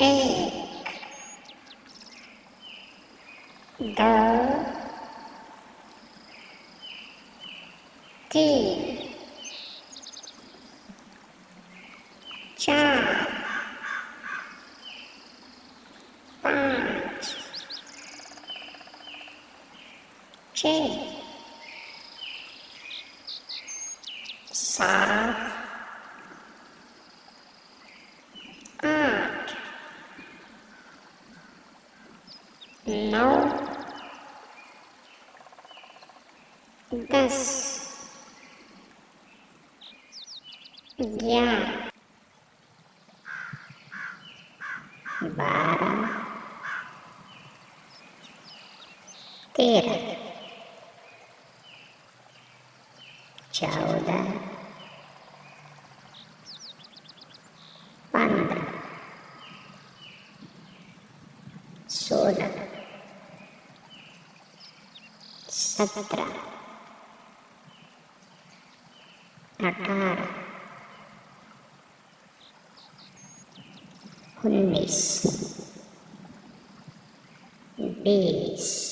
एक, दो, तीन, चार, पाँच, छः, सात, आठ, नौ, 10, 11, 12, 13, 14, 15, 16, 17, 18, 19, 20,